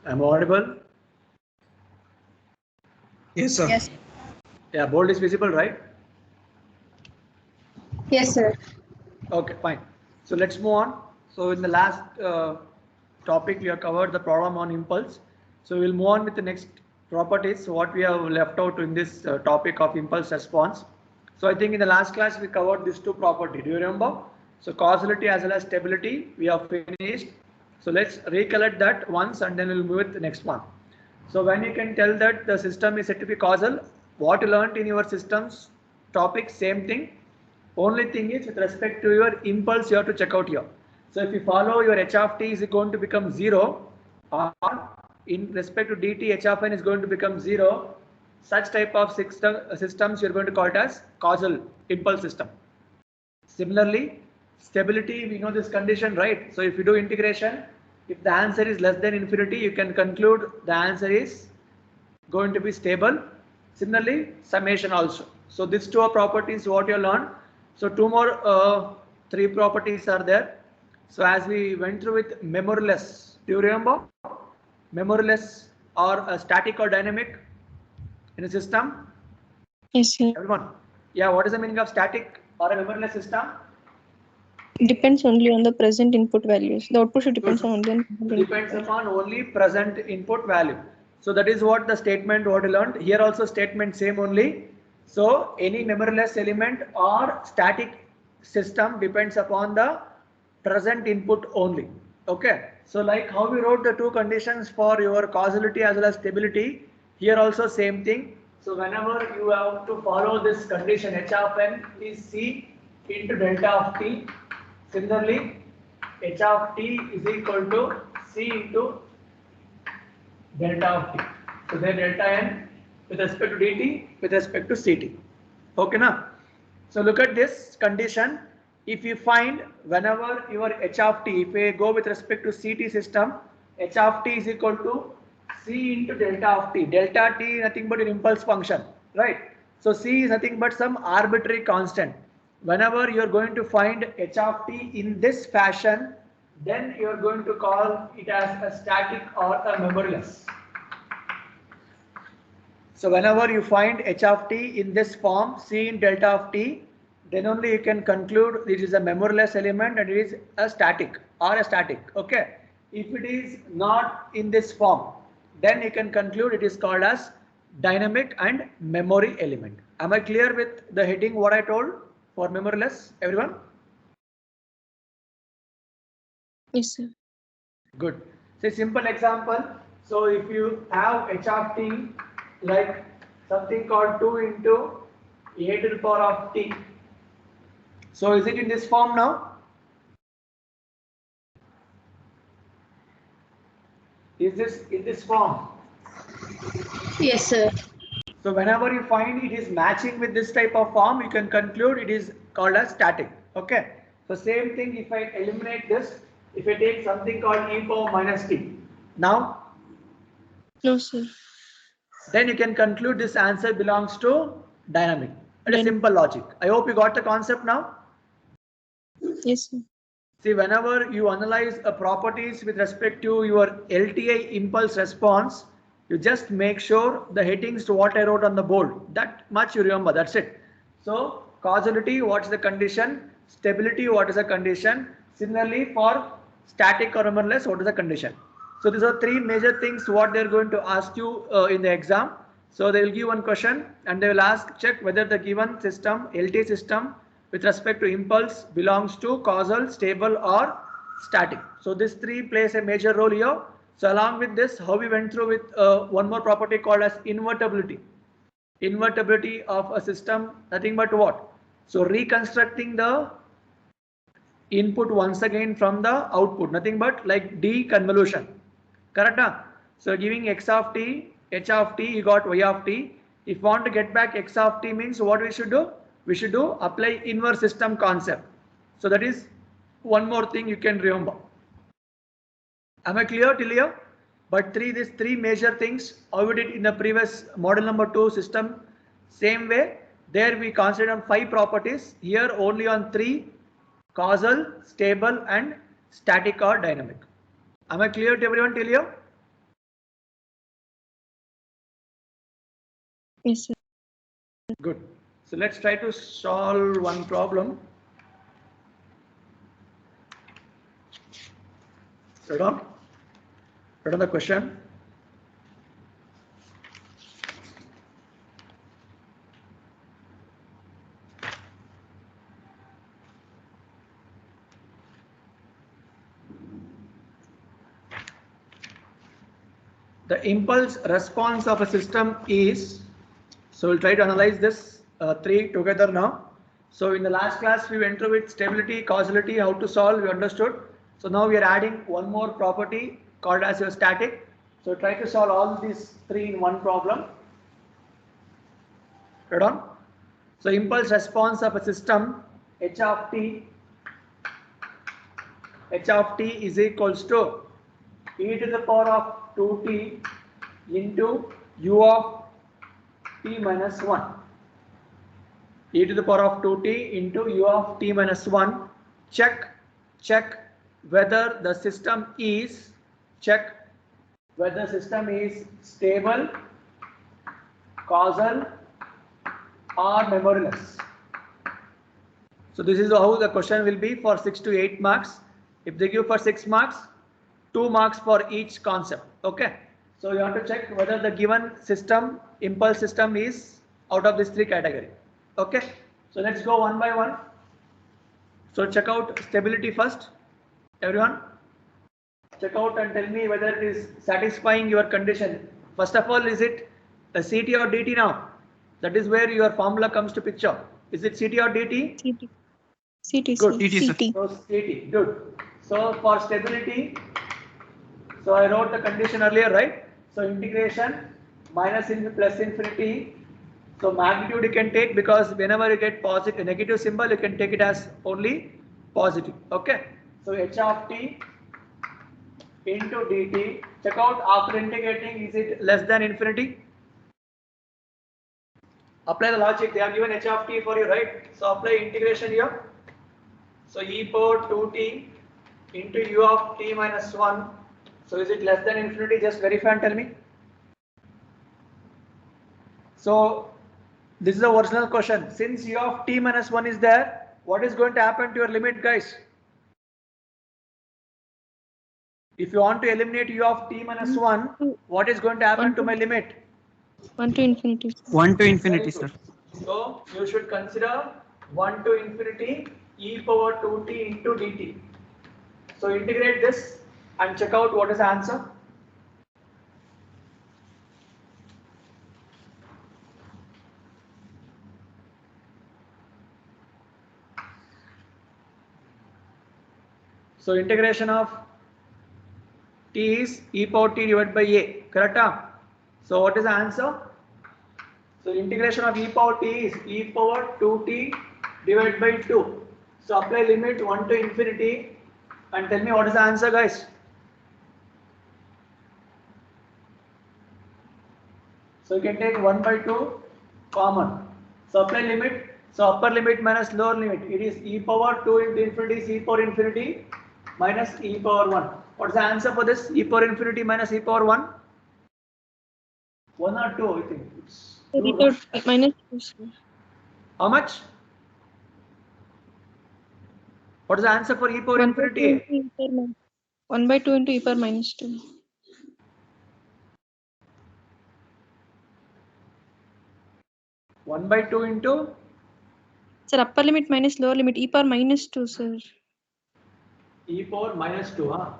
Am I audible? Yes, sir. Yes. Yeah, bold is visible, right? Yes, sir. Okay, fine. So let's move on. So in the last topic, we have covered the problem on impulse. So we'll move on with the next properties. So what we have left out in this topic of impulse response. So I think in the last class we covered these two properties. Do you remember? So causality as well as stability we have finished. So let's recollect that once and then we'll move with the next one. So when you can tell that the system is said to be causal, what you learned in your systems topic, same thing. Only thing is with respect to your impulse, you have to check out here. So if you follow your h of t is going to become 0, or in respect to dt h of n is going to become 0, such type of systems you're going to call it as causal impulse system. Similarly, stability, we know this condition, right? So if you do integration, if the answer is less than infinity, you can conclude the answer is going to be stable. Similarly, summation also. So these two are properties what you learn. So two more, three properties are there. So as we went through with memoryless, do you remember? Memoryless or static or dynamic in a system? Yes, sir. Everyone? Yeah, what is the meaning of static or a memoryless system? Depends only on the present input values. The output should depends on only on Depends upon only present input value. So that is what the statement what you learned. Here also statement same only. So any memoryless element or static system depends upon the present input only. Okay. So like how we wrote the two conditions for your causality as well as stability, here also same thing. So whenever you have to follow this condition, h of n is c into delta of t. Similarly, h of t is equal to c into delta of t. So then delta n with respect to dt with respect to ct. Okay, now. So look at this condition. If you find whenever your h of t, if we go with respect to ct system, h of t is equal to c into delta of t. Delta t is nothing but an impulse function, right? So c is nothing but some arbitrary constant. Whenever you are going to find h of t in this fashion, then you are going to call it as a static or a memoryless. So whenever you find h of t in this form, c in delta of t, then only you can conclude it is a memoryless element and it is a static or a static. Okay. If it is not in this form, then you can conclude it is called as dynamic and memory element. Am I clear with the heading what I told for memoryless, everyone? Yes, sir. Good. Say simple example. So if you have h of t like something called 2 into a to the power of t. So is it in this form now? Is this in this form? Yes, sir. So whenever you find it is matching with this type of form, you can conclude it is called as static. Okay. So same thing if I eliminate this, if I take something called e power minus t. Now, No, sir. then you can conclude this answer belongs to dynamic. It is Dynamic. simple logic. I hope you got the concept now. Yes, sir. See, whenever you analyze a properties with respect to your LTI impulse response, you just make sure the headings to what I wrote on the board. That much you remember. That's it. So causality, what is the condition? Stability, what is the condition? Similarly, for static or memoryless, what is the condition? So these are three major things what they are going to ask you in the exam. So they will give one question and they will ask, check whether the given system, LTI system, with respect to impulse belongs to causal, stable or static. So this three plays a major role here. So along with this, how we went through with one more property called as invertibility. Invertibility of a system, nothing but what? So reconstructing the input once again from the output, nothing but like deconvolution. Correct? So giving x of t, h of t, you got y of t. If you want to get back x of t means what we should do? We should do apply inverse system concept. So that is one more thing you can remember. Am I clear till here? But these three major things, how we did in the previous model number 2 system, same way. There we concentrate on 5 properties. Here only on 3: causal, stable, and static or dynamic. Am I clear to everyone till here? Yes, sir. Good. So let's try to solve one problem. Read on. Read on the question. The impulse response of a system is, so we'll try to analyze this three together now. So in the last class we went through with stability, causality, how to solve, we understood. So now we are adding one more property called as your static. So try to solve all these three in one problem. Read on. So impulse response of a system h of t is equals to e to the power of 2t into u of t minus 1. E to the power of 2t into u of t minus 1. Check whether the system is stable, causal, or memoryless. So this is how the question will be for 6 to 8 marks. If they give for 6 marks, 2 marks for each concept. Okay. So you have to check whether the given system, impulse system, is out of this three category. Okay. So let's go one by one. So check out stability first. Everyone, check out and tell me whether it is satisfying your condition. First of all, is it a CT or DT now? That is where your formula comes to picture. Is it CT or DT? CT. CT. Good. CT. So CT. Good. So for stability, so I wrote the condition earlier, right? So integration minus plus infinity. So magnitude you can take, because whenever you get positive, negative symbol, you can take it as only positive. Okay. So h of t into dt. Check out after integrating, is it less than infinity? Apply the logic. They have given h of t for you, right? So apply integration here. So e power 2t into u of t minus 1. So is it less than infinity? Just verify and tell me. So this is the original question. Since u of t minus 1 is there, what is going to happen to your limit, guys? If you want to eliminate u of t minus 1, what is going to happen to my limit? 1 to infinity. 1 to infinity, sir. So you should consider 1 to infinity e power 2t into dt. So integrate this and check out what is the answer. So integration of t is e power t divided by a, correct? So what is the answer? So integration of e power t is e power 2t divided by 2. So apply limit 1 to infinity and tell me what is the answer, guys. So you can take 1 by 2 common. So apply limit. So upper limit minus lower limit. It is e power 2 into infinity is e power infinity minus e power 1. What's the answer for this? E power infinity minus e power 1? 1 or 2, I think. It's E power minus 2, sir. how much? What is the answer for e power 1 by 2 infinity? into e power minus 1 by 2 into e power minus 2. One by 2 into? Sir, upper limit minus lower limit, e power minus 2, sir. E power minus 2, huh?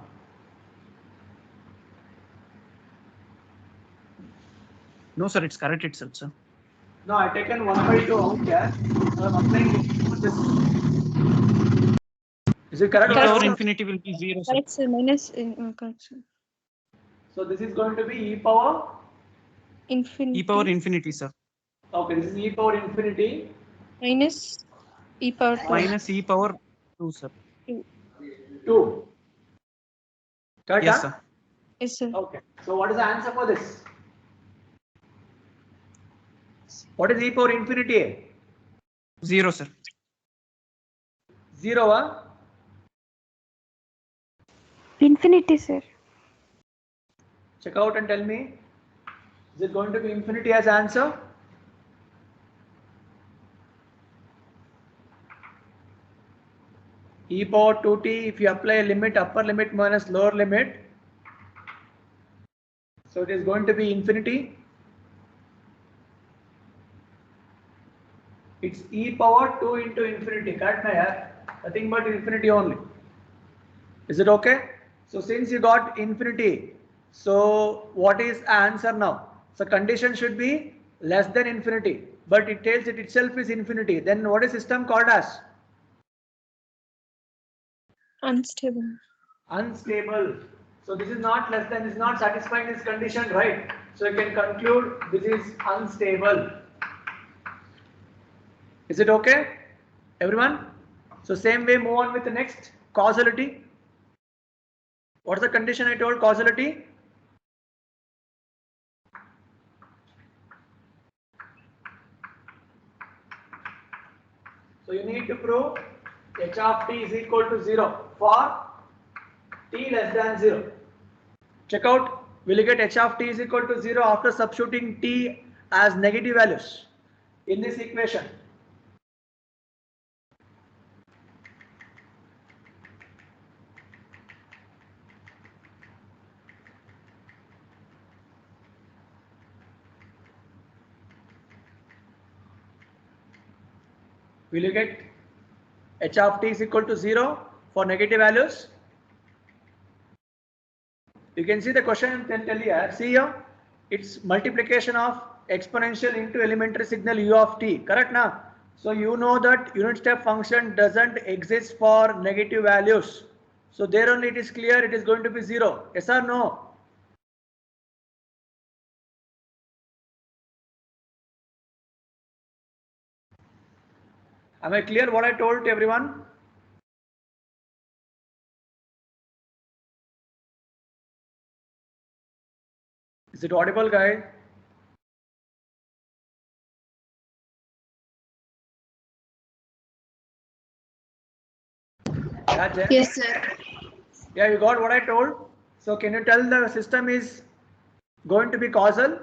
No, sir, it's correct itself, sir. No, I taken 1 by 2 out here. So I'm applying this. Is it correct? E Correct, power sir. infinity will be 0, sir. Correct, sir. Minus, correct, sir. So this is going to be e power? Infinity. E power infinity, sir. Okay, this is e power infinity. Minus e power 2. Minus e power 2, sir. 2. Correct? Yes, Huh? sir. Yes, sir. Okay. So what is the answer for this? What is e power infinity? 0, sir. 0, huh? Infinity, sir. Check out and tell me. Is it going to be infinity as answer? e power 2t, if you apply a limit, upper limit minus lower limit, so it is going to be infinity. It's e power 2 into infinity, correct na yaar? Nothing but infinity only. Is it okay? So since you got infinity, so what is answer now? So condition should be less than infinity, but it tells it itself is infinity. Then what is system called as? Unstable. Unstable. So this is not less than, this is not satisfying this condition, right? So you can conclude this is unstable. Is it okay, everyone? So same way, move on with the next, causality. What's the condition I told? Causality. So you need to prove h of t is equal to 0 for t less than 0. Check out, will you get h of t is equal to 0 after substituting t as negative values in this equation? Will you get h of t is equal to 0 for negative values? You can see the question and tell here. See here, it's multiplication of exponential into elementary signal u of t. Correct now? So you know that unit step function doesn't exist for negative values. So there only it is clear it is going to be 0. Yes or no? Am I clear what I told to everyone? Is it audible, guys? Yeah, Jay? Yes, sir. Yeah, you got what I told. So can you tell the system is going to be causal?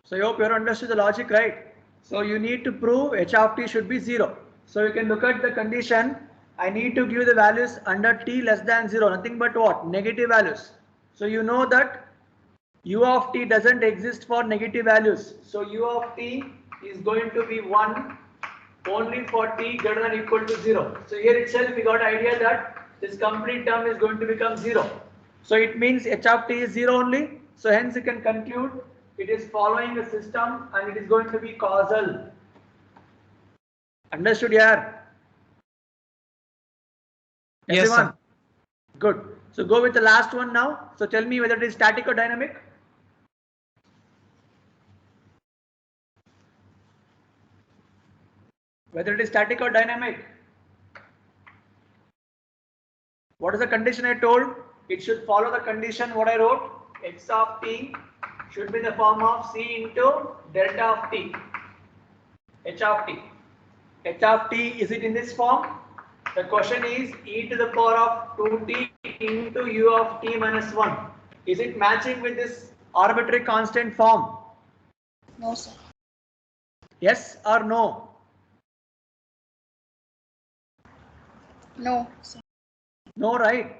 So I hope you understood the logic, right? So you need to prove h of t should be 0. So you can look at the condition. I need to give the values under t less than 0, nothing but what? Negative values. So you know that u of t doesn't exist for negative values. So u of t is going to be 1 only for t greater than or equal to 0. So here itself we got idea that this complete term is going to become 0. So it means h of t is 0 only. So hence you can conclude it is following a system and it is going to be causal. Understood here? Yes, Everyone? sir. Good. So go with the last one now. So tell me whether it is static or dynamic. Whether it is static or dynamic. What is the condition I told? It should follow the condition what I wrote. X of t should be in the form of c into delta of t. H of t. H of t, is it in this form? The question is e to the power of 2t into u of t minus 1. Is it matching with this arbitrary constant form? No, sir. Yes or no? No, sir. No, right?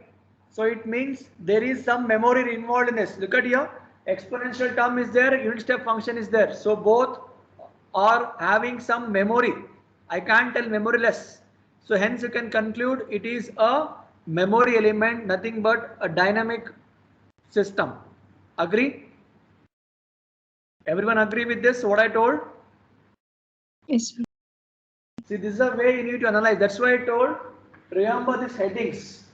So it means there is some memory involved in this. Look at here, exponential term is there, unit step function is there. So both are having some memory. I can't tell memoryless. So hence you can conclude it is a memory element, nothing but a dynamic system. Agree? Everyone agree with this, what I told? Yes, sir. See, this is a way you need to analyze. That's why I told, remember these headings.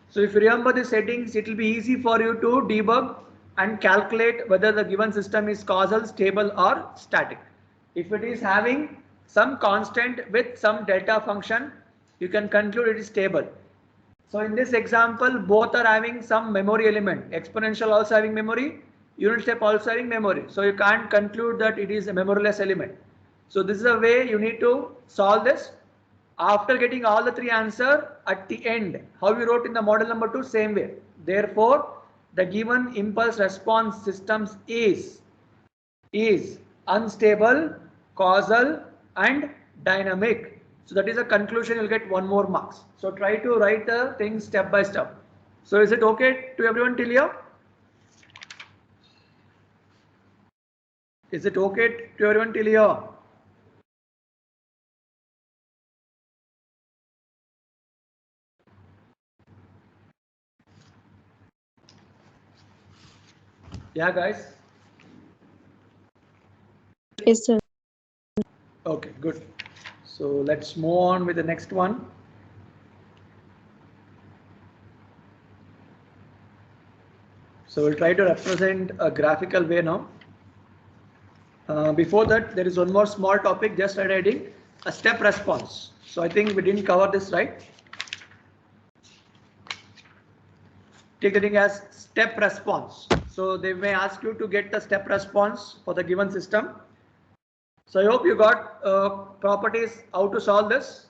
So if you remember these headings, it will be easy for you to debug and calculate whether the given system is causal, stable or static. If it is having some constant with some delta function, you can conclude it is stable. So in this example, both are having some memory element. Exponential also having memory, unit step also having memory. So you can't conclude that it is a memoryless element. So this is a way you need to solve this. After getting all the three answers at the end, how we wrote in the model number 2, same way. Therefore, the given impulse response systems is unstable causal, and dynamic. So that is a conclusion. You'll get 1 more marks. So try to write the things step by step. So is it okay to everyone till here? Is it okay to everyone till here? Yeah, guys. Yes, sir. Okay, good. So let's move on with the next one. So we'll try to represent a graphical way now. Before that, there is one more small topic just adding a step response. So I think we didn't cover this, right? Take the thing as step response. So they may ask you to get the step response for the given system. So I hope you got properties how to solve this.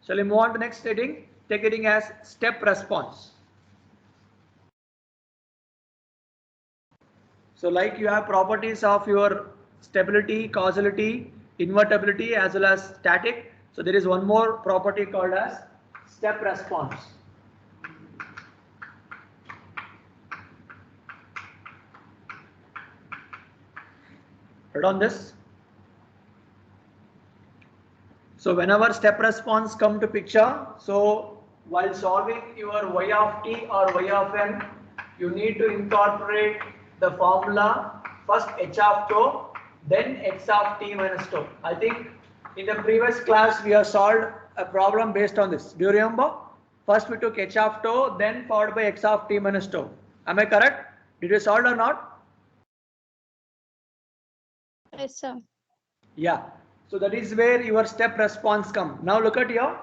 Shall we move on to the next heading? Take heading as step response. So like you have properties of your stability, causality, invertibility as well as static. So there is one more property called as step response. Read on this. So whenever step response come to picture, so while solving your y of t or y of n, you need to incorporate the formula first h of tau, then x of t minus tau. I think in the previous class we have solved a problem based on this. Do you remember? First we took h of tau, then followed by x of t minus tau. Am I correct? Did you solve or not? Yes, sir. Yeah. So that is where your step response come. Now look at here.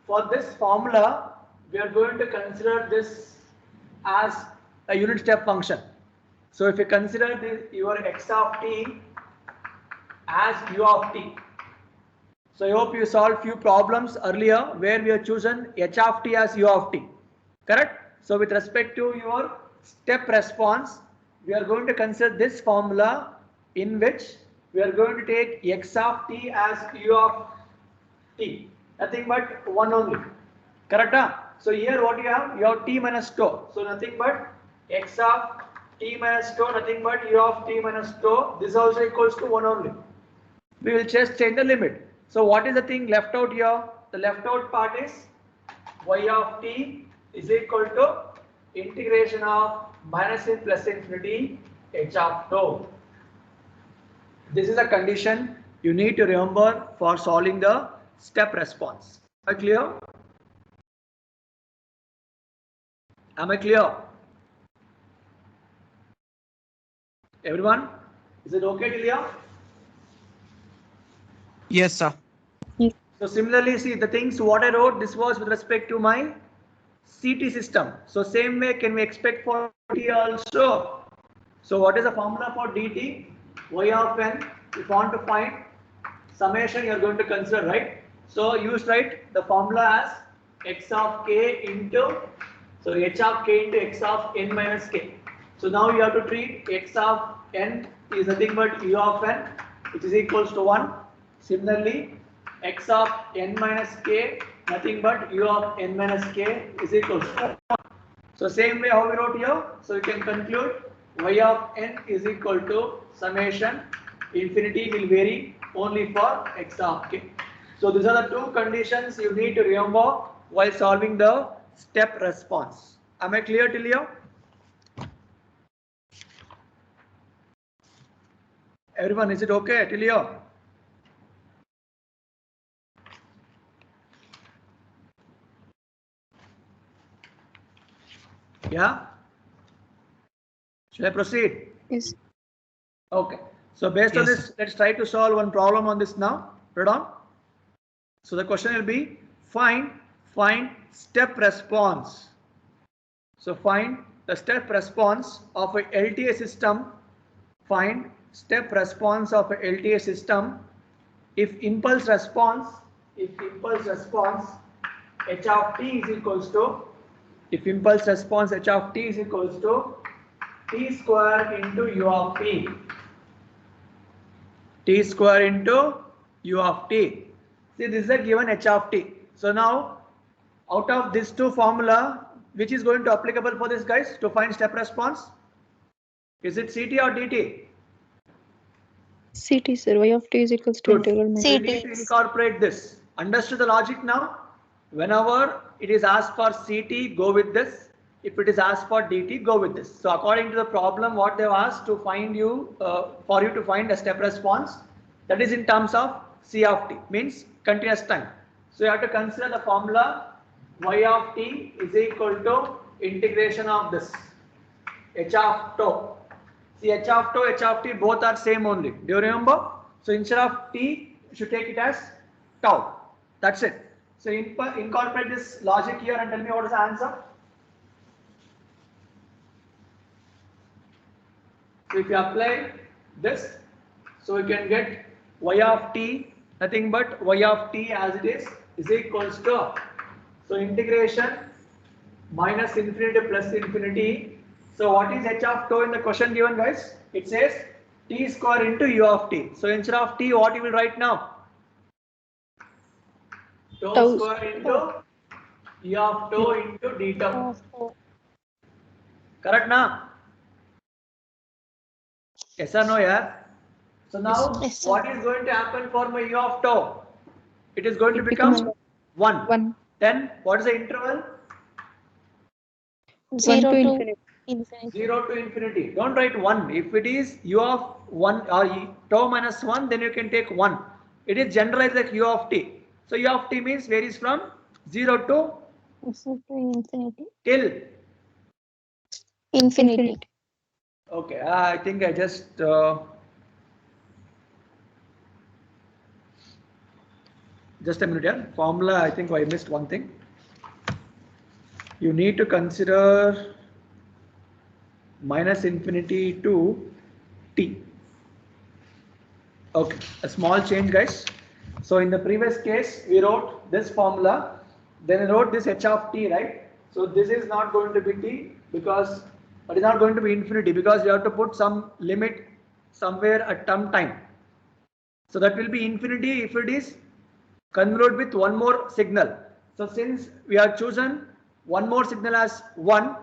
For this formula, we are going to consider this as a unit step function. So if you consider this, your x of t as u of t. So I hope you solved few problems earlier where we have chosen h of t as u of t. Correct? So with respect to your step response, we are going to consider this formula in which we are going to take x of t as u of t. Nothing but 1 only. Correct? So here what you have? You have t minus tau. So nothing but x of t minus tau, nothing but u of t minus tau. This also equals to 1 only. We will just change the limit. So what is the thing left out here? The left out part is y of t is equal to integration of minus in plus infinity h of tau. This is a condition you need to remember for solving the step response. Am I clear? Am I clear? Everyone? Is it okay till here? Yes, sir. So similarly, see the things what I wrote, this was with respect to my CT system. So same way can we expect for dt also. So what is the formula for dt? Y of n, if you want to find summation you are going to consider, right? So use right the formula as x of k into, so h of k into x of n minus k. So now you have to treat x of n is nothing but u of n, which is equals to 1. Similarly, x of n minus k, nothing but u of n minus k is equals to 1. So same way how we wrote here, so you can conclude y of n is equal to summation infinity will vary only for x of k. So these are the two conditions you need to remember while solving the step response. Am I clear till here? Everyone, is it okay till here? Yeah? Shall I proceed? Yes. Okay. So based on Yes, this, let's try to solve one problem on this now. Read on. So the question will be find step response. So find the step response of a LTA system. Find step response of a LTA system if impulse response h of t is equals to, if impulse response h of t is equals to t square into u of t. T square into U of T. See, this is a given H of T. So now, out of these two formula, which is going to applicable for this, guys, to find step response? Is it CT or DT? CT, sir. Y of t is equals to Good. integral So you need to incorporate this. Understood the logic now? Whenever it is asked for CT, go with this. If it is asked for DT, go with this. So according to the problem, what they've asked to find you, for you to find a step response, that is in terms of C of t, means continuous time. So you have to consider the formula y of t is equal to integration of this h of tau. See, h of tau, h of t both are same only. Do you remember? So instead of t, you should take it as tau. That's it. So incorporate this logic here and tell me what is the answer. So if you apply this, so you can get y of t, nothing but y of t as it is equals to, so integration minus infinity plus infinity. So what is h of tau in the question given, guys? It says t square into u of t. So instead of t, what you will write now? Tau square into u of tau into d tau. Correct now? Yes or no, yeah? So now, Yes, sir. what is going to happen for my u of tau? It is going to It become becomes 1. 1. Then, what is the interval? 1 to infinity. 0 to infinity. Don't write 1. If it is u of 1 or tau minus 1, then you can take 1. It is generalized like u of t. So u of t means varies from 0 to till. Infinity. Okay, I think I just a minute here. Formula, I think I missed one thing. You need to consider minus infinity to t. Okay, a small change, guys. So in the previous case, we wrote this formula, then I wrote this h of t, right? So this is not going to be t because it is not going to be infinity because you have to put some limit somewhere at some time. So that will be infinity if it is convolute with one more signal. So since we have chosen one more signal as 1,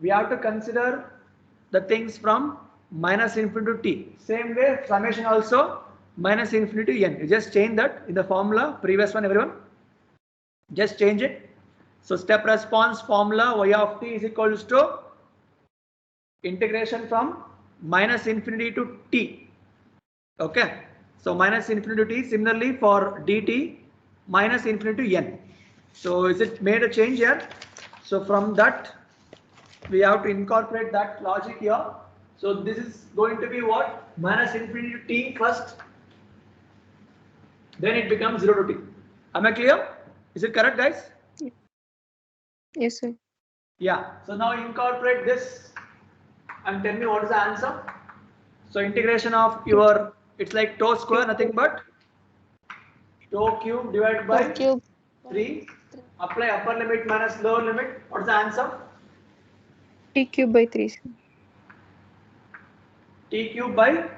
we have to consider the things from minus infinity to t. Same way, summation also minus infinity to n. You just change that in the formula, previous one, everyone. Just change it. So step response formula y of t is equals to integration from minus infinity to t. Okay. So minus infinity to t. Similarly for dt minus infinity to n. So is it made a change here? So from that we have to incorporate that logic here. So this is going to be what? Minus infinity to t first. Then it becomes 0 to t. Am I clear? Is it correct, guys? Yes, sir. Yeah. So now incorporate this and tell me what is the answer. So integration of your, it's like tau square, nothing but tau cube divided by 3. Apply upper limit minus lower limit. What's the answer? T cube by 3, sir. T cube by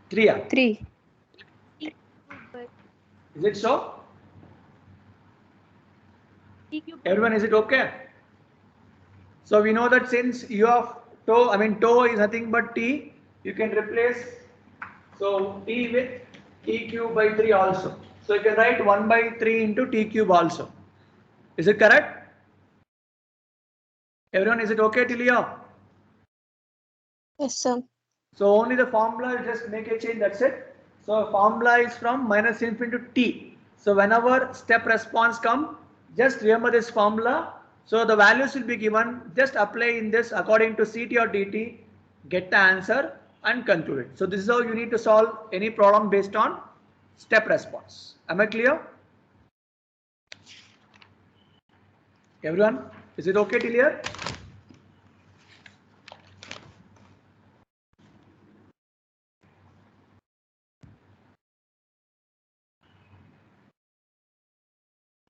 3. 3. Is it so? Everyone, is it okay? So we know that since u of tau, tau is nothing but t, you can replace so t with t cube by 3 also. So you can write 1 by 3 into t cube also. Is it correct? Everyone, is it okay till here? Yes, sir. So only the formula, you just make a change, that's it. So formula is from minus infinity to t. So whenever step response come, just remember this formula. So the values will be given, just apply in this according to CT or DT, get the answer and conclude it. So this is how you need to solve any problem based on step response. Am I clear? Everyone, is it okay till here?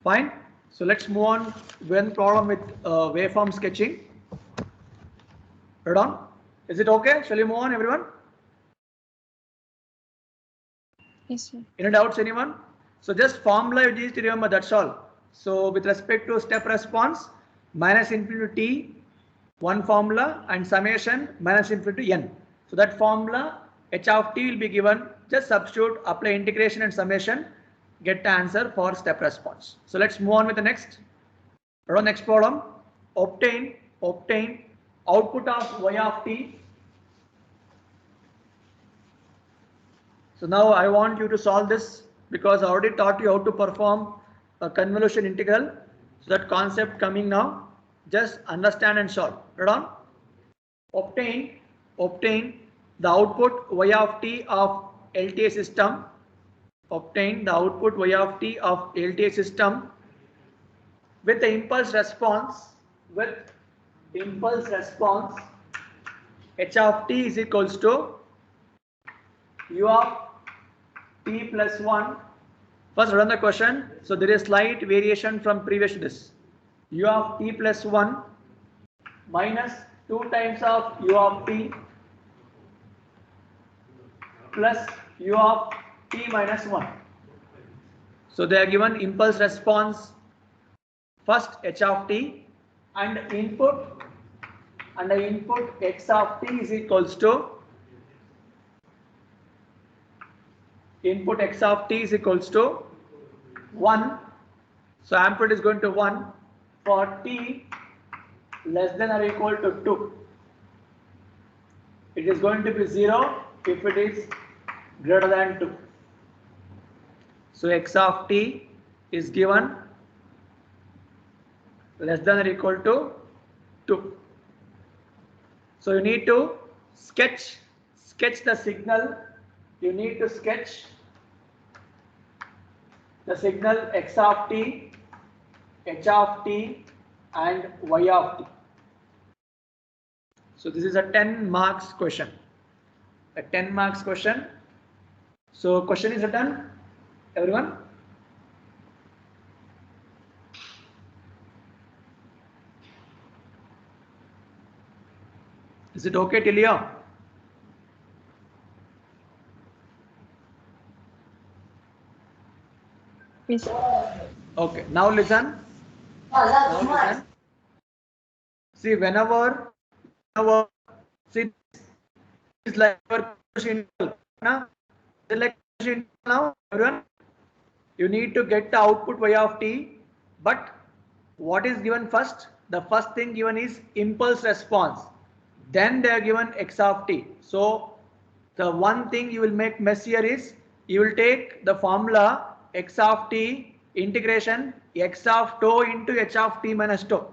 Fine. So let's move on one problem with waveform sketching. Right on. Is it okay? Shall we move on, everyone? Yes, sir. Any doubts, anyone? So just formula you need to remember, that's all. So with respect to step response, minus infinity to t, one formula, and summation minus infinity to n. So that formula h of t will be given. Just substitute, apply integration and summation, get the answer for step response. So let's move on with the next. Next problem. Obtain output of y of t. So now I want you to solve this because I already taught you how to perform a convolution integral. So that concept coming now, just understand and solve. Right on. Obtain the output y of t of LTI system. Obtain the output y of t of LTI system with the impulse response. H of t is equals to u of t plus 1. First run the question. So there is slight variation from previous to this. U of t plus 1 minus 2 times of u of t plus u of t minus 1. So they are given impulse response first h of t and the input x of t is equals to input x of t is equals to 1. So amplitude is going to 1 for t less than or equal to 2. It is going to be 0 if it is greater than 2. So x of t is given less than or equal to 2. So you need to sketch the signal. You need to sketch the signal x of t, h of t and y of t. So this is a 10 marks question. A 10 marks question. So question is written, everyone. Is it okay till here? Yes. Okay, now listen. See, whenever see, it's like now, everyone, you need to get the output y of t, but what is given first? The first thing given is impulse response. Then they are given x of t. So the one thing you will make mess here is you will take the formula x of t integration x of tau into h of t minus tau.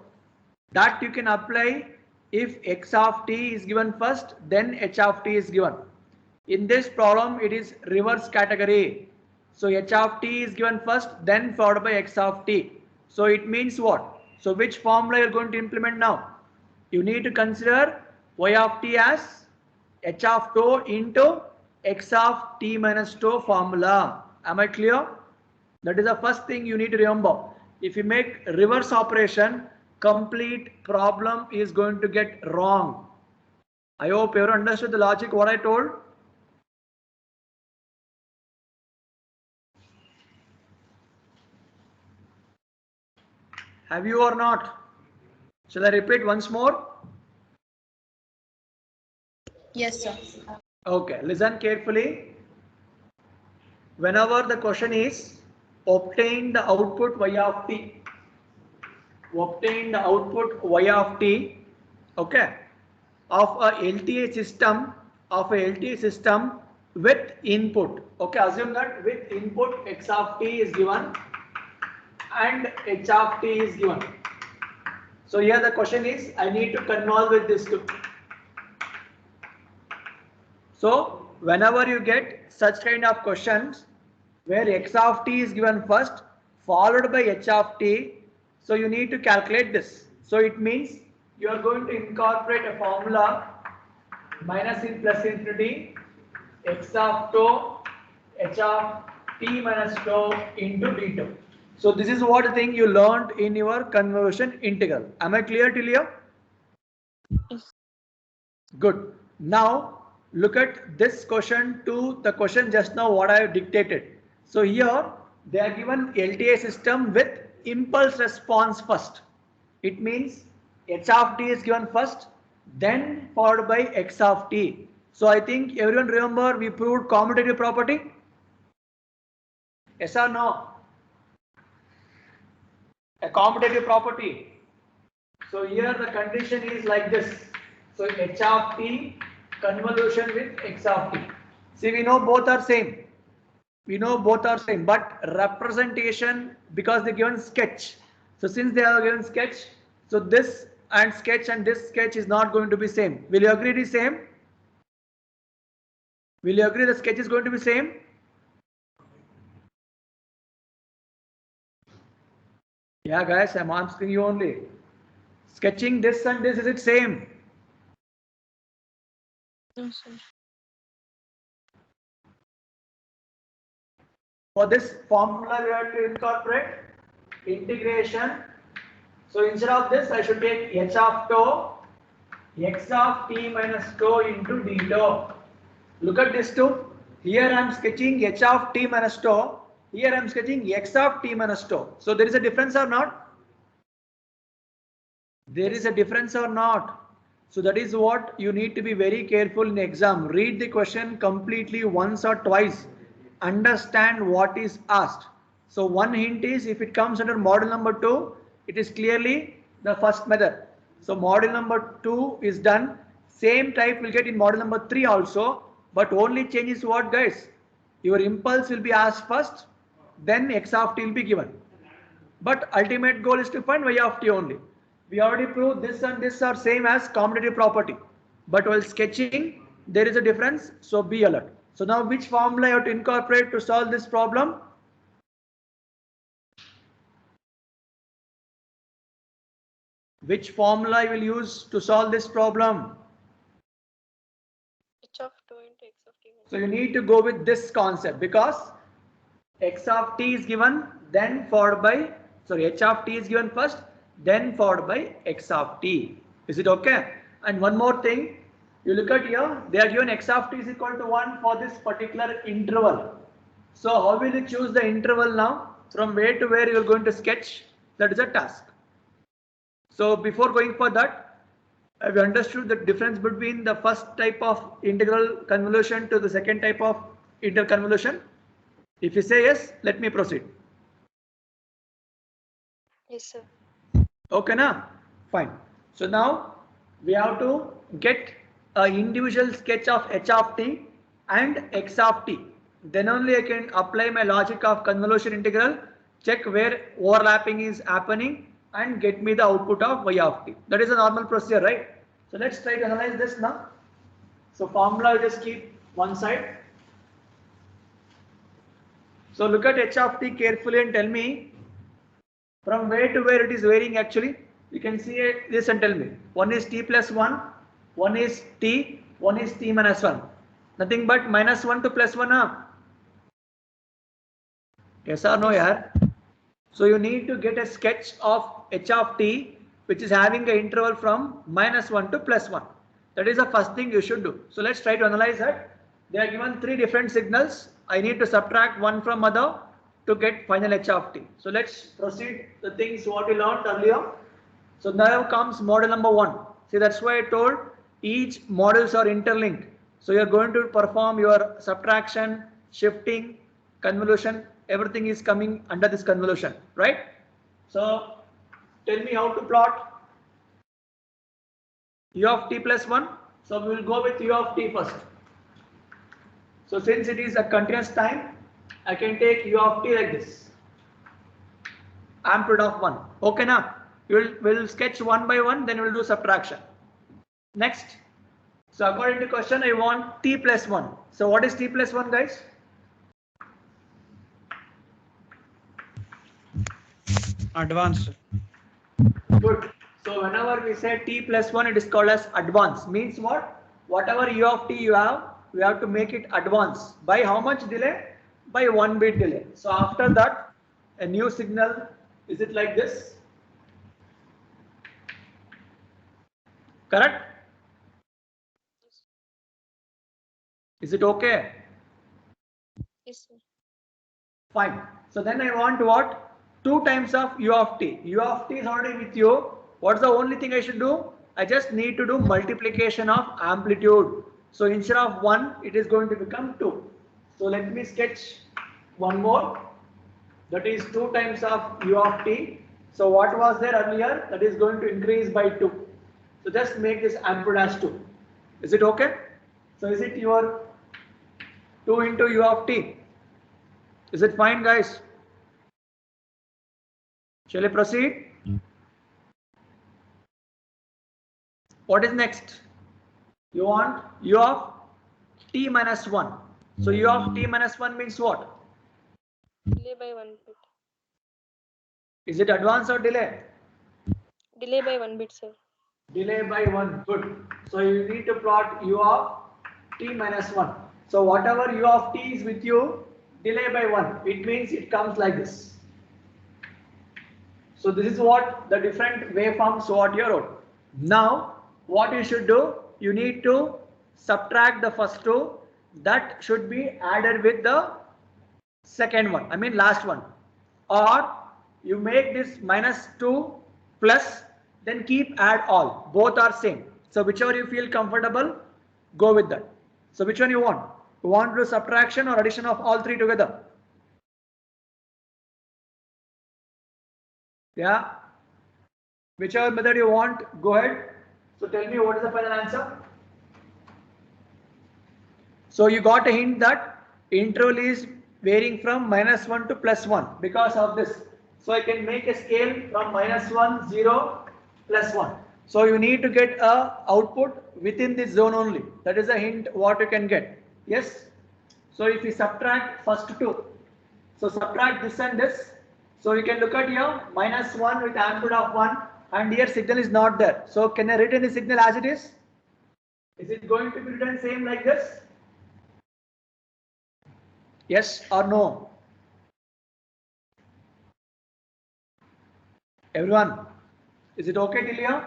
That you can apply if x of t is given first, then h of t is given. In this problem, it is reverse category. So h of t is given first, then followed by x of t. So it means what? So which formula you are going to implement now? You need to consider y of t as h of tau into x of t minus tau formula. Am I clear? That is the first thing you need to remember. If you make reverse operation, complete problem is going to get wrong. I hope you understood the logic what I told. Have you or not? Shall I repeat once more? Yes, sir. Okay, listen carefully. Whenever the question is obtain the output y of t, obtain the output y of t, okay, of a LTA system, with input. Okay, assume that with input x of t is given and h of t is given. So here the question is I need to convolve with this two. So whenever you get such kind of questions where x of t is given first followed by h of t, so you need to calculate this. So it means you are going to incorporate a formula minus in plus infinity x of tau h of t minus tau into d2. So this is what thing you learned in your convolution integral. Am I clear till here? Yes. Good. Now look at this question to the question just now what I have dictated. So here they are given LTI system with impulse response first. It means h of t is given first, then followed by x of t. So I think everyone remember we proved commutative property. Yes or no? A commutative property. So here the condition is like this. So h of t convolution with x of t. See, we know both are same. We know both are same, but representation, because they given sketch. So since they are given sketch, so this and this sketch is not going to be same. Will you agree it is same? Will you agree the sketch is going to be same? Yeah, guys, I'm asking you only. Sketching this and this, is it same? No, sir. For this formula, we have to incorporate integration. So instead of this, I should take h of tau, x of t minus tau into d tau. Look at this too. Here I am sketching h of t minus tau. Here I am sketching x of t minus tau. So there is a difference or not? There is a difference or not? So that is what you need to be very careful in exam. Read the question completely once or twice. Understand what is asked. So one hint is, if it comes under model number 2, it is clearly the first method. So model number 2 is done. Same type will get in model number 3 also. But only change is what, guys? Your impulse will be asked first. Then x of t will be given. But ultimate goal is to find y of t only. We already proved this and this are same as commutative property. But while sketching, there is a difference. So be alert. So now which formula you have to incorporate to solve this problem? Which formula you will use to solve this problem? H of 2 into x of t. So you need to go with this concept, because x of t is given, then followed by, sorry, h of t is given first, then followed by x of t. Is it okay? And one more thing, you look at here, they are given x of t is equal to 1 for this particular interval. So how will you choose the interval now? From where to where you are going to sketch? That is a task. So before going for that, have you understood the difference between the first type of integral convolution to the second type of interconvolution? If you say yes, let me proceed. Yes, sir. Okay, na? Fine. So now we have to get an individual sketch of h of t and x of t. Then only I can apply my logic of convolution integral, check where overlapping is happening, and get me the output of y of t. That is a normal procedure, right? So let's try to analyze this now. So formula I just keep one side. So look at h of t carefully and tell me from where to where it is varying actually. You can see this and tell me. One is t plus 1, one is t, one is t minus 1. Nothing but minus 1 to plus 1. Huh? Yes or no, yaar? So you need to get a sketch of h of t which is having an interval from minus 1 to plus 1. That is the first thing you should do. So let's try to analyze that. They are given 3 different signals. I need to subtract one from other to get final h of t. So let's proceed the things what we learned earlier. So now comes model number 1. See, that's why I told each models are interlinked. So you are going to perform your subtraction, shifting, convolution, everything is coming under this convolution, right? So tell me how to plot u of t plus 1. So we will go with u of t first. So since it is a continuous time, I can take u of t like this. Amplitude of 1. Okay, now we'll sketch one by one, then we'll do subtraction. Next. So according to question, I want t plus 1. So what is t plus 1, guys? Advanced. Good. So whenever we say t plus 1, it is called as advance. Means what? Whatever u of t you have, we have to make it advance. By how much delay? By 1 bit delay. So after that, a new signal, is it like this? Correct? Is it okay? Yes, sir. Fine. So then I want what? 2 times of u of t. U of t is already with you. What's the only thing I should do? I just need to do multiplication of amplitude. So instead of 1, it is going to become 2. So let me sketch one more. That is 2 times of u of t. So what was there earlier? That is going to increase by 2. So just make this amplitude as 2. Is it okay? So is it your 2 into u of t? Is it fine, guys? Shall I proceed? What is next? You want u of t minus 1. So u of t minus 1 means what? Delay by 1 bit. Is it advance or delay? Delay by 1 bit, sir. Delay by 1. Good. So you need to plot u of t minus 1. So whatever u of t is with you, delay by 1. It means it comes like this. So this is what the different waveforms what you wrote. Now what you should do, you need to subtract the first two. That should be added with the second one, I mean last one. Or you make this minus 2 plus, then keep add all. Both are same. So whichever you feel comfortable, go with that. So which one you want? You want to do subtraction or addition of all three together? Yeah. Whichever method you want, go ahead. So tell me what is the final answer. So you got a hint that interval is varying from -1 to +1 because of this. So I can make a scale from -1, 0, +1. So you need to get a output within this zone only. That is a hint what you can get. Yes. So if you subtract first two, so subtract this and this. So you can look at here -1 with amplitude of 1, and here signal is not there. So can I written the signal as it is? Is it going to be written same like this? Yes or no? Everyone, is it okay till here?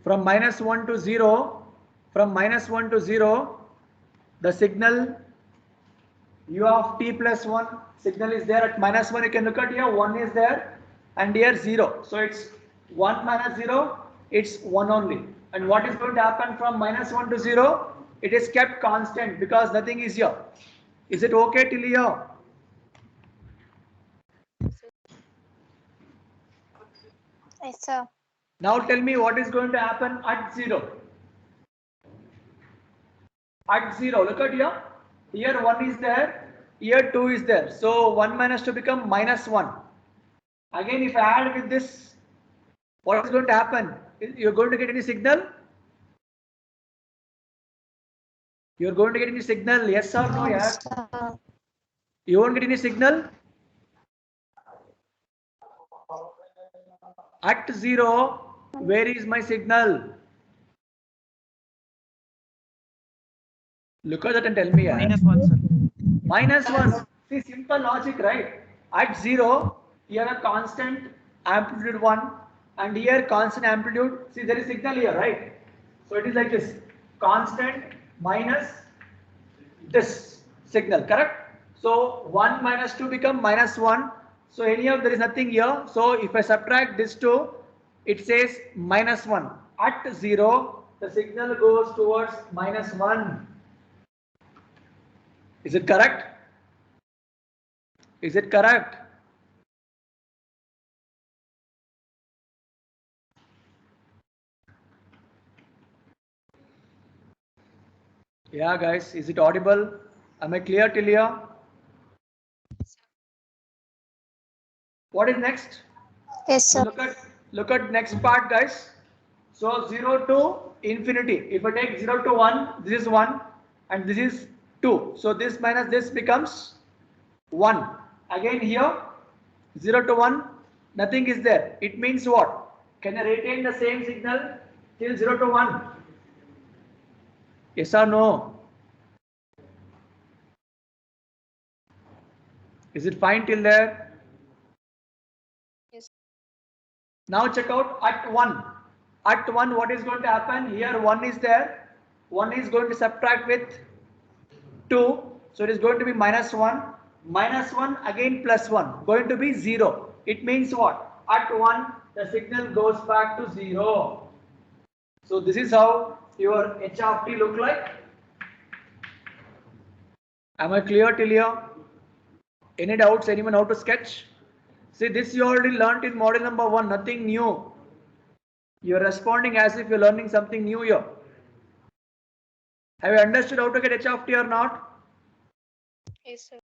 From -1 to 0, the signal u of t plus 1 signal is there at -1. You can look at here, 1 is there, and here 0. So it's 1 minus 0, it's 1 only. And what is going to happen from -1 to 0? It is kept constant because nothing is here. Is it okay till here? Yes, sir. Now tell me what is going to happen at 0. At 0, look at here. Here 1 is there, here 2 is there. So 1 minus 2 become -1. Again, if I add with this, what is going to happen? You're going to get any signal? You're going to get any signal? Yes or no? Yeah. Sir. You won't get any signal? At 0, where is my signal? Look at that and tell me. Yeah. -1, sir. -1. See, simple logic, right? At 0, here a constant amplitude 1, and here constant amplitude. See, there is signal here, right? So it is like this, constant minus this signal, correct? So 1 minus 2 become -1. So anyhow there is nothing here. So if I subtract this 2, it says -1. At 0, the signal goes towards -1. Is it correct? Is it correct? Yeah, guys, is it audible? Am I clear till here? What is next? Yes, So sir. look at next part, guys. So 0 to infinity. If I take 0 to 1, this is 1 and this is 2. So this minus this becomes 1. Again here 0 to 1, nothing is there. It means what? Can I retain the same signal till 0 to 1? Yes or no? Is it fine till there? Yes. Now check out at 1. At 1, what is going to happen? Here 1 is there. 1 is going to subtract with 2. So it is going to be -1. -1 again +1. Going to be 0. It means what? At 1, the signal goes back to 0. So this is how your h of t look like. Am I clear till here? Any doubts? Anyone how to sketch? See, this you already learnt in model number 1. Nothing new. You're responding as if you're learning something new here. Have you understood how to get h of t or not? Yes, sir.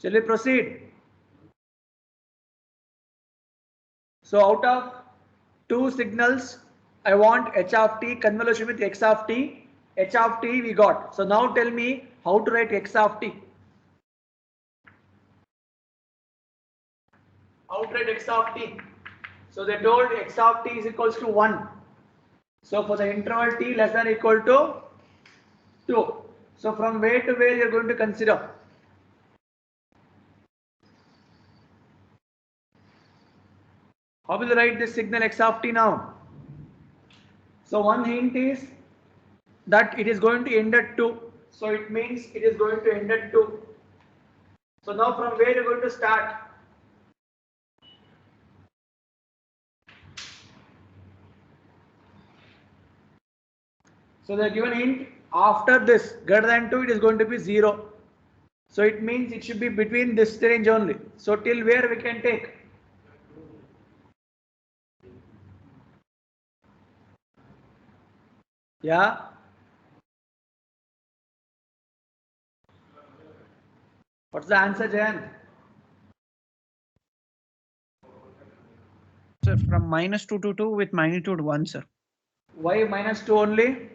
Shall we proceed? So out of 2 signals, I want h of t convolution with x of t. H of t we got. So now tell me how to write x of t. How to write x of t? So they told x of t is equals to 1. So for the interval t less than or equal to 2. So from where to where you are going to consider? How will you write this signal x of t now? So one hint is that it is going to end at 2. So it means it is going to end at 2. So now from where you are going to start? So they are given hint after this greater than 2 it is going to be 0. So it means it should be between this range only. So till where we can take? Yeah. What's the answer, Jayant? Sir, from -2 to 2 with magnitude 1, sir. Why -2 only?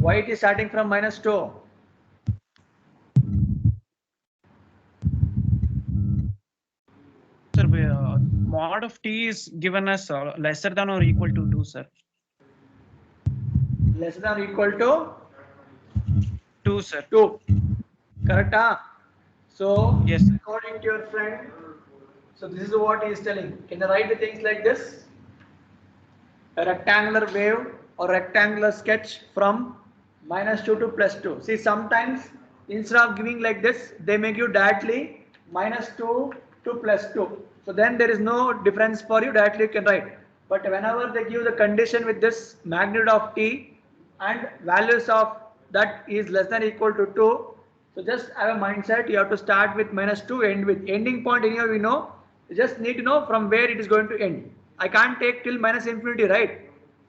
Why it is starting from -2? Sir, mod of t is given as lesser than or equal to 2, sir. Less than or equal to 2, sir. 2. Correct? Huh? So, Yes, sir. according to your friend, so this is what he is telling. Can you write the things like this? A rectangular wave or rectangular sketch from -2 to +2. See, sometimes instead of giving like this, they make you directly -2 to +2. So then there is no difference for you, directly you can write. But whenever they give the condition with this magnitude of t and values of that is less than or equal to 2, so just have a mindset, you have to start with -2, end with ending point anyway we know. You just need to know from where it is going to end. I can't take till -infinity, right?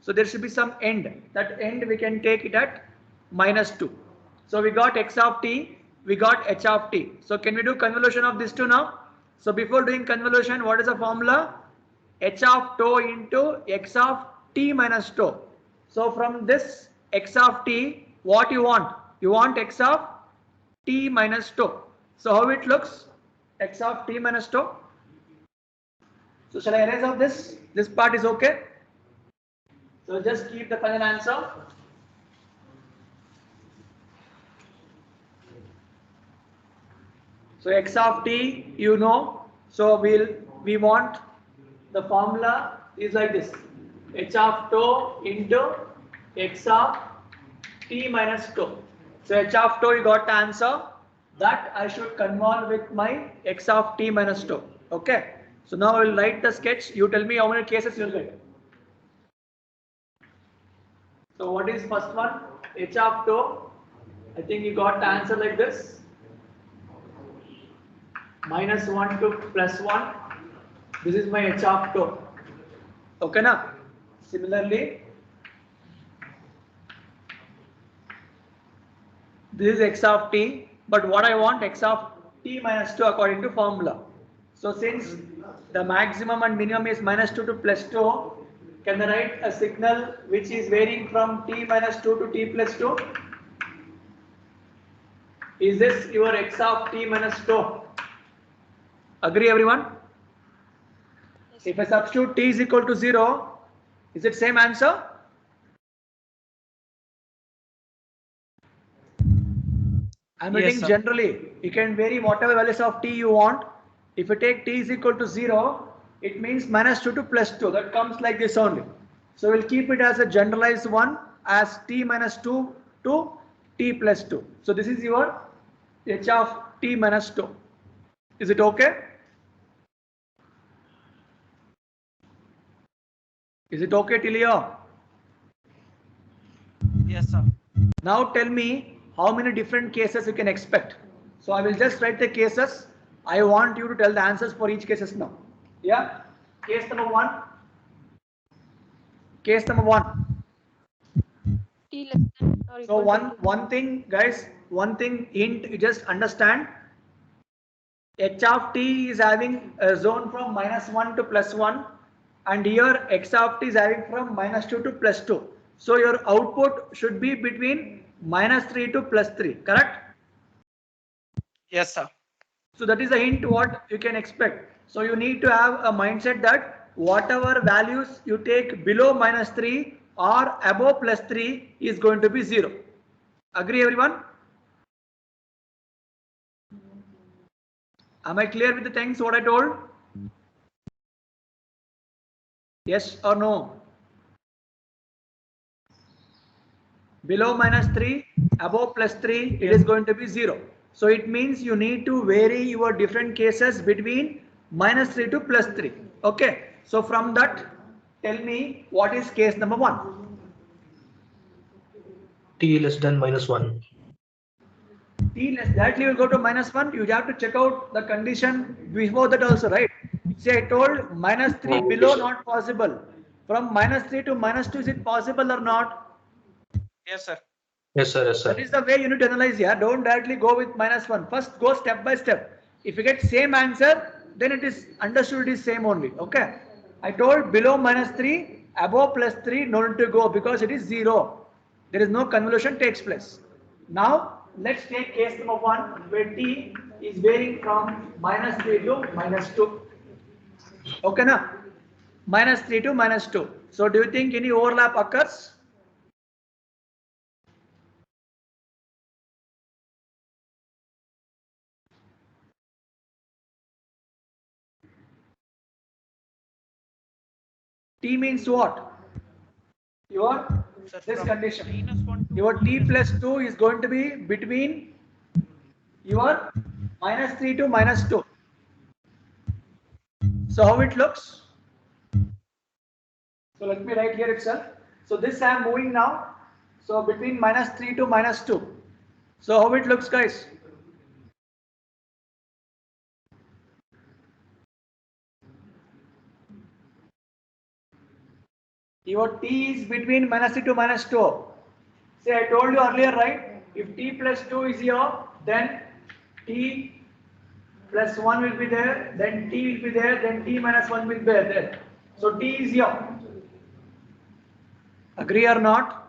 So there should be some end. That end we can take it at -2. So we got x of t, we got h of t. So can we do convolution of these two now? So before doing convolution, what is the formula? H of tau into x of t minus tau. So from this x of t, what you want? You want x of t minus tau. So how it looks? X of t minus tau. So shall I erase off this? This part is okay. So just keep the final answer. So x of t, you know. So we want the formula is like this: h of tau into x of t minus tau. So h of tau, you got the answer. That I should convolve with my x of t minus tau. Okay. So now I will write the sketch. You tell me how many cases you will get. So what is first one? H of tau. I think you got the answer like this. -1 to +1. This is my h of tau. Okay, na? Similarly, this is x of t, but what I want x of t minus 2 according to formula. So since the maximum and minimum is -2 to +2, can I write a signal which is varying from t minus 2 to t plus 2? Is this your x of t minus 2? Agree everyone? If I substitute t is equal to 0, is it same answer? I'm writing sir. generally. You can vary whatever values of t you want. If you take t is equal to 0, it means -2 to +2. That comes like this only. So we'll keep it as a generalized one as t minus 2 to t plus 2. So this is your h of t minus 2. Is it okay? Is it okay till here? Yes, sir. Now tell me how many different cases you can expect. So I will just write the cases. I want you to tell the answers for each cases now. Yeah. Case number 1. Case number 1. T less than or So equal to one thing, guys, one thing hint, you just understand. H of t is having a zone from -1 to +1, and here x of t is having from -2 to +2. So your output should be between -3 to +3, correct? Yes, sir. So that is the hint what you can expect. So you need to have a mindset that whatever values you take below -3 or above +3 is going to be 0. Agree everyone? Am I clear with the things what I told? Yes or no? Below -3, above +3, it is going to be 0. So it means you need to vary your different cases between -3 to +3. Okay. So from that, tell me what is case number 1. t less than -1. T less, directly will go to -1. You have to check out the condition before that also, right? See, I told -3 below not possible. From -3 to -2, is it possible or not? Yes, sir. Yes, sir. Yes, That sir. is the way you need to analyze here. Don't directly go with -1. First go step by step. If you get same answer, then it is understood it is same only. Okay. I told below -3, above +3, no need to go because it is 0. There is no convolution takes place. Now let's take case number 1 where t is varying from -3 to -2. Okay, na? -3 to -2. So do you think any overlap occurs? T means what? Your Sir, this from condition. -1 to Your t plus 2 is going to be between your -3 to -2. So how it looks? So let me write here itself. So this I am moving now. So between -3 to -2. So how it looks, guys? Your t is between -3 to -2. See, I told you earlier, right? If t plus 2 is here, then t plus 1 will be there, then t will be there, then t minus 1 will be there. So t is here. Agree or not?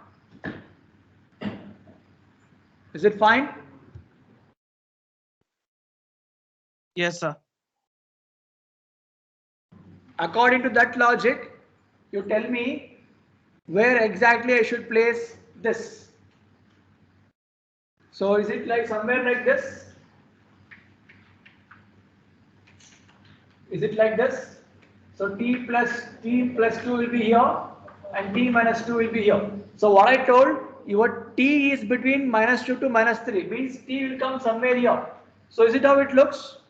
Is it fine? Yes, sir. According to that logic, you tell me where exactly I should place this. So is it like somewhere like this? Is it like this? So t plus 2 will be here and t minus 2 will be here. So what I told, your t is between -2 to -3, means t will come somewhere here. So is it how it looks?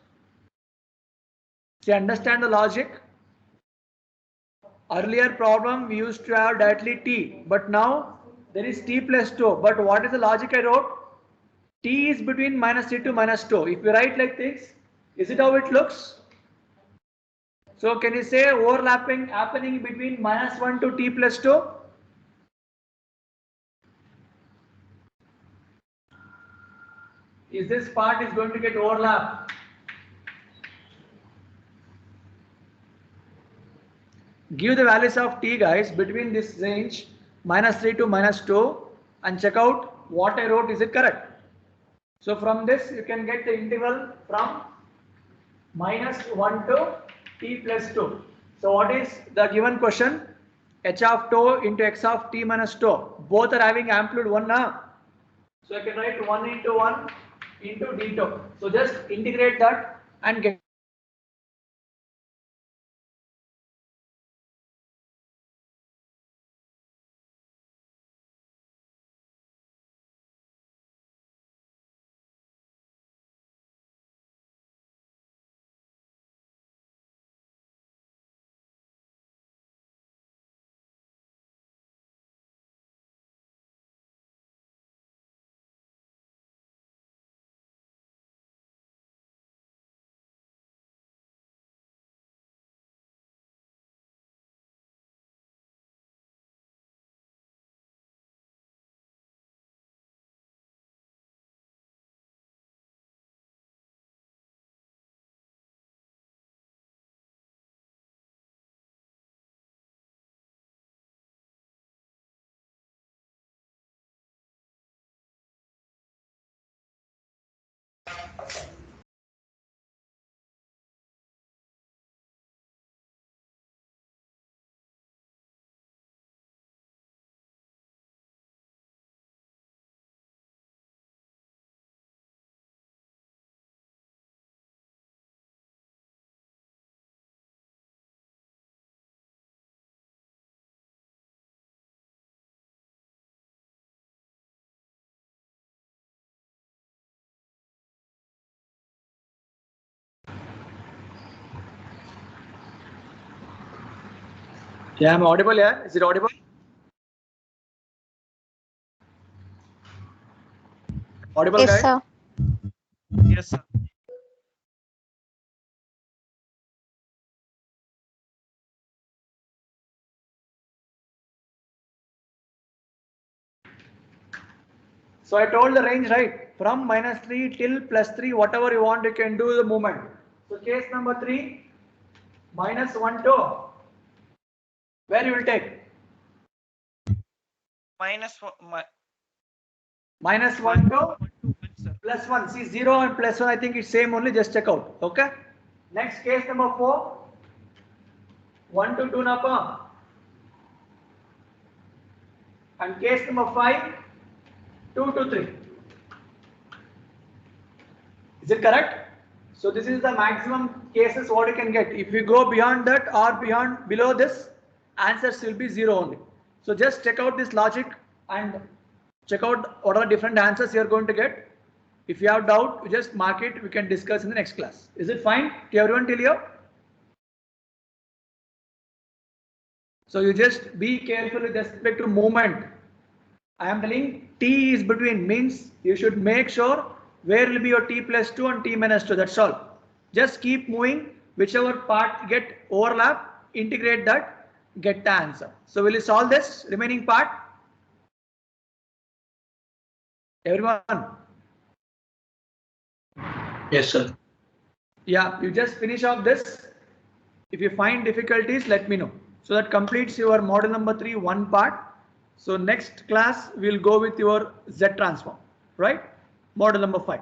See, understand the logic? Earlier problem we used to have directly t, but now there is t plus 2. But what is the logic I wrote? T is between -3 to -2. If you write like this, is it how it looks? So can you say overlapping happening between -1 to t plus 2? Is this part is going to get overlap? Give the values of t, guys, between this range -3 to -2 and check out what I wrote, is it correct? So from this you can get the interval from -1 to t plus 2. So what is the given question? H of tau into x of t minus tau. Both are having amplitude 1 now. So I can write 1 into 1 into d tau. So just integrate that and get Yeah, I'm audible. Yeah, is it audible? Audible, Yes, guys? sir. Yes, sir. So I told the range, right? From -3 till +3, whatever you want, you can do the movement. So case number 3, -1 to where you will take? -1 to Sir. +1. See, 0 and +1, I think it's same only, just check out. Okay. Next case number 4, 1 to 2 napa. And case number 5, 2 to 3. Is it correct? So this is the maximum cases what you can get. If you go beyond that or below this, answers will be 0 only. So just check out this logic and check out what are the different answers you are going to get. If you have doubt, you just mark it. We can discuss in the next class. Is it fine to everyone till here? So you just be careful with respect to movement. I am telling T is between, means you should make sure where will be your T plus 2 and T minus 2. That's all. Just keep moving. Whichever part get overlap, integrate that, get the answer. So will you solve this remaining part? Everyone? Yes, sir. Yeah, you just finish off this. If you find difficulties, let me know. So that completes your model number 3, one part. So next class, we'll go with your Z transform, right? Model number 5.